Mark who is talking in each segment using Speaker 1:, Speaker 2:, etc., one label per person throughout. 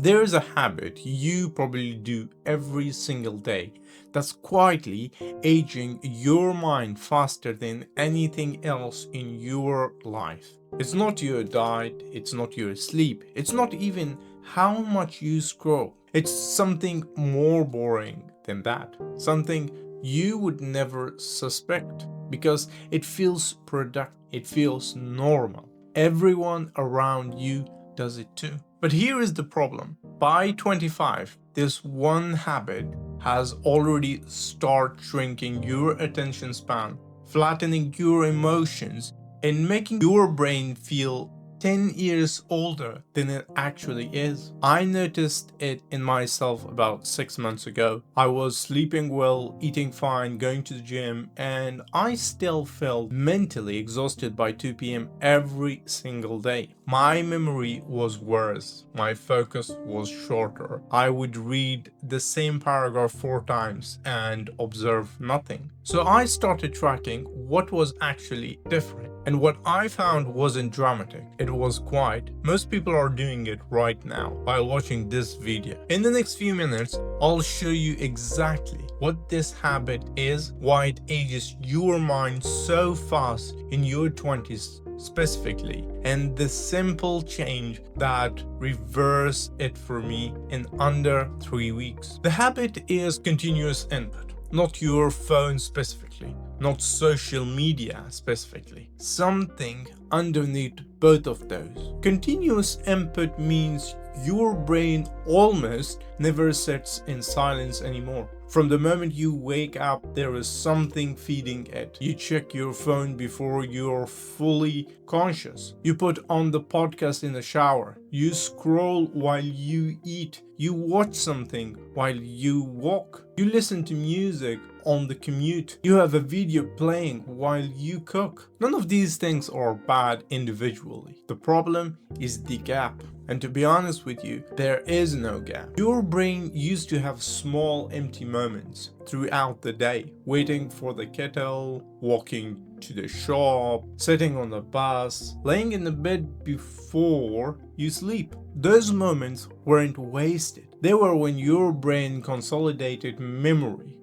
Speaker 1: There is a habit you probably do every single day that's quietly aging your mind faster than anything else in your life. It's not your diet, it's not your sleep, it's not even how much you scroll. It's something more boring than that. Something you would never suspect because it feels productive, it feels normal. Everyone around you does it too. But here is the problem. By 25, this one habit has already started shrinking your attention span, flattening your emotions, and making your brain feel 10 years older than it actually is. I noticed it in myself about 6 months ago. I was sleeping well, eating fine, going to the gym, and I still felt mentally exhausted by 2 p.m. every single day. My memory was worse. My focus was shorter. I would read the same paragraph 4 times and observe nothing. So I started tracking what was actually different. And what I found wasn't dramatic, it was quiet. Most people are doing it right now while watching this video. In the next few minutes, I'll show you exactly what this habit is, why it ages your mind so fast in your 20s specifically, and the simple change that reversed it for me in under 3 weeks. The habit is continuous input, not your phone specifically, not social media specifically, something underneath both of those. Continuous input means your brain almost never sits in silence anymore. From the moment you wake up, there is something feeding it. You check your phone before you're fully conscious. You put on the podcast in the shower. You scroll while you eat. You watch something while you walk. You listen to music on the commute. You have a video playing while you cook. None of these things are bad individually. The problem is the gap. And to be honest with you, there is no gap. Your brain used to have small empty moments throughout the day, waiting for the kettle, walking to the shop, sitting on the bus, laying in the bed before you sleep. Those moments weren't wasted. They were when your brain consolidated memory,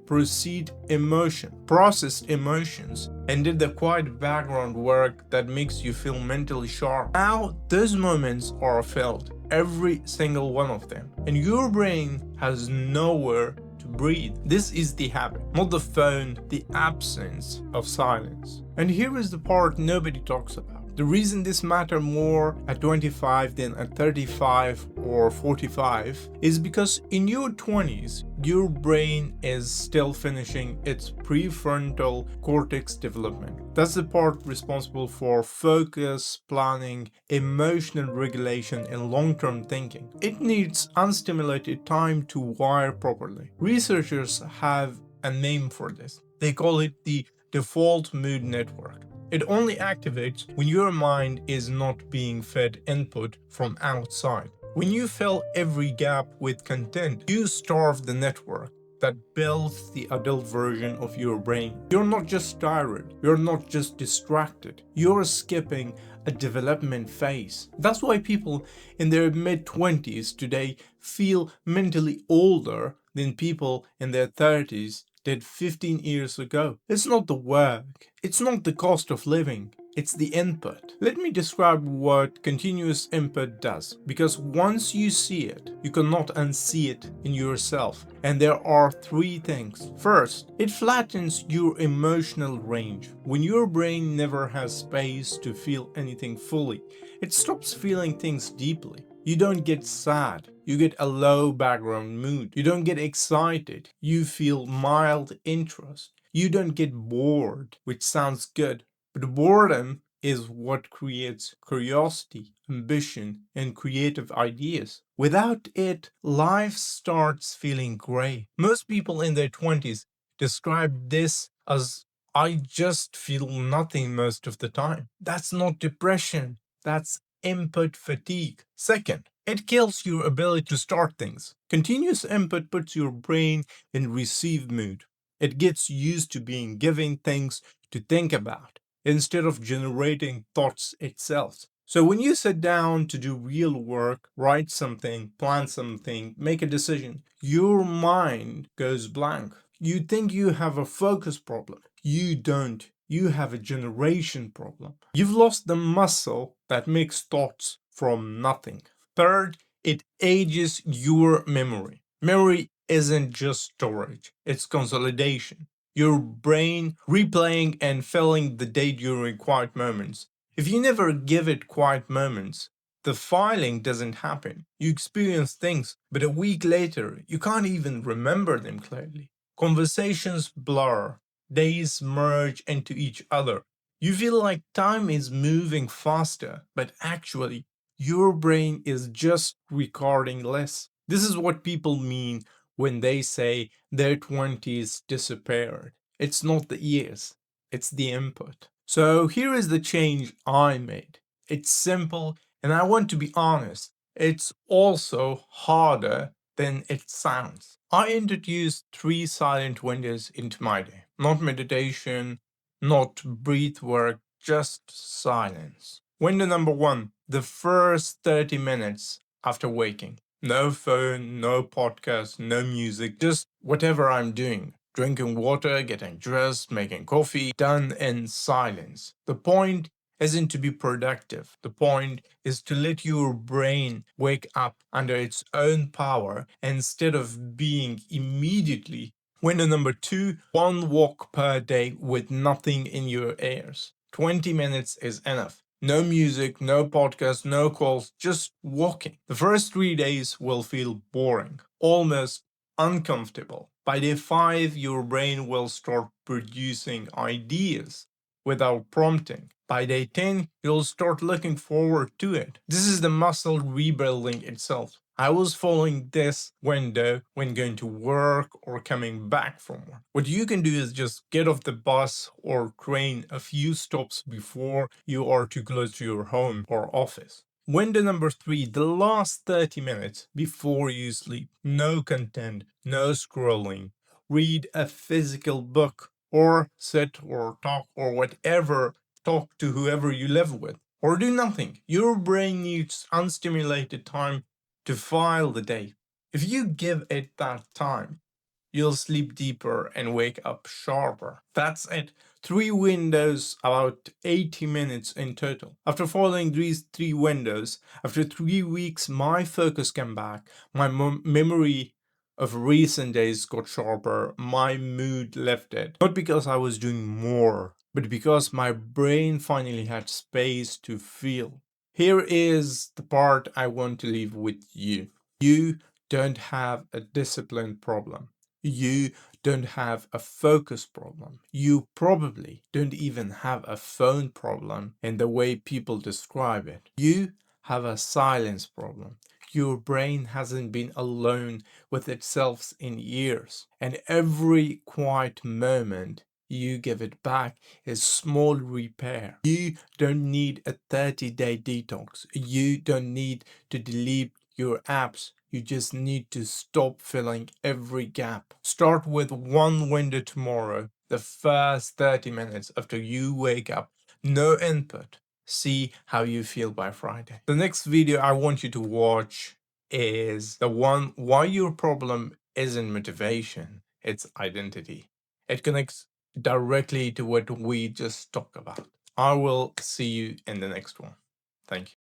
Speaker 1: processed emotions, and did the quiet background work that makes you feel mentally sharp. Now, those moments are filled, every single one of them, and your brain has nowhere to breathe. This is the habit, not the phone, the absence of silence. And here is the part nobody talks about. The reason this matters more at 25 than at 35 or 45 is because in your 20s, your brain is still finishing its prefrontal cortex development. That's the part responsible for focus, planning, emotional regulation, and long-term thinking. It needs unstimulated time to wire properly. Researchers have a name for this. They call it the default mood network. It only activates when your mind is not being fed input from outside. When you fill every gap with content, you starve the network that builds the adult version of your brain. You're not just tired, you're not just distracted, you're skipping a development phase. That's why people in their mid-20s today feel mentally older than people in their 30s did 15 years ago. It's not the work, it's not the cost of living, it's the input. Let me describe what continuous input does, because once you see it, you cannot unsee it in yourself. And there are 3 things. First, it flattens your emotional range. When your brain never has space to feel anything fully, it stops feeling things deeply. You don't get sad, you get a low background mood. You don't get excited, you feel mild interest. You don't get bored, which sounds good. But boredom is what creates curiosity, ambition, and creative ideas. Without it, life starts feeling gray. Most people in their 20s describe this as I just feel nothing most of the time. That's not depression, that's input fatigue. Second, it kills your ability to start things. Continuous input puts your brain in receive mood. It gets used to being given things to think about instead of generating thoughts itself. So when you sit down to do real work, write something, plan something, make a decision, your mind goes blank. You think you have a focus problem. You don't. You have a generation problem. You've lost the muscle that makes thoughts from nothing. Third, it ages your memory. Memory isn't just storage, it's consolidation. Your brain replaying and filling the day during quiet moments. If you never give it quiet moments, the filing doesn't happen. You experience things, but a week later, you can't even remember them clearly. Conversations blur, days merge into each other. You feel like time is moving faster, but actually, your brain is just recording less. This is what people mean when they say their 20s disappeared. It's not the years, it's the input. So here is the change I made. It's simple, and I want to be honest, it's also harder than it sounds. I introduced 3 silent windows into my day. Not meditation, not breath work, just silence. Window number 1, the first 30 minutes after waking. No phone, no podcast, no music, just whatever I'm doing. Drinking water, getting dressed, making coffee, done in silence. The point isn't to be productive. The point is to let your brain wake up under its own power instead of being immediately. Window number 2, 1 walk per day with nothing in your ears. 20 minutes is enough. No music, no podcast, no calls, just walking. The first 3 days will feel boring, almost uncomfortable. By day 5, your brain will start producing ideas without prompting. By day 10, you'll start looking forward to it. This is the muscle rebuilding itself. I was following this window when going to work or coming back from work. What you can do is just get off the bus or train a few stops before you are too close to your home or office. Window number 3, the last 30 minutes before you sleep. No content, no scrolling. Read a physical book or sit or talk or whatever. Talk to whoever you live with or do nothing. Your brain needs unstimulated time to file the day. If you give it that time, you'll sleep deeper and wake up sharper. That's it. 3 windows, about 80 minutes in total. After following these 3 windows, after 3 weeks, my focus came back. My memory of recent days got sharper. My mood lifted. Not because I was doing more, but because my brain finally had space to feel. Here is the part I want to leave with you. You don't have a discipline problem. You don't have a focus problem. You probably don't even have a phone problem in the way people describe it. You have a silence problem. Your brain hasn't been alone with itself in years, and every quiet moment you give it back is small repair. You don't need a 30-day detox. You don't need to delete your apps. You just need to stop filling every gap. Start with 1 window tomorrow, the first 30 minutes after you wake up. No input. See how you feel by Friday. The next video I want you to watch is the one why your problem isn't motivation, it's identity. It connects directly to what we just talked about. I will see you in the next one. Thank you.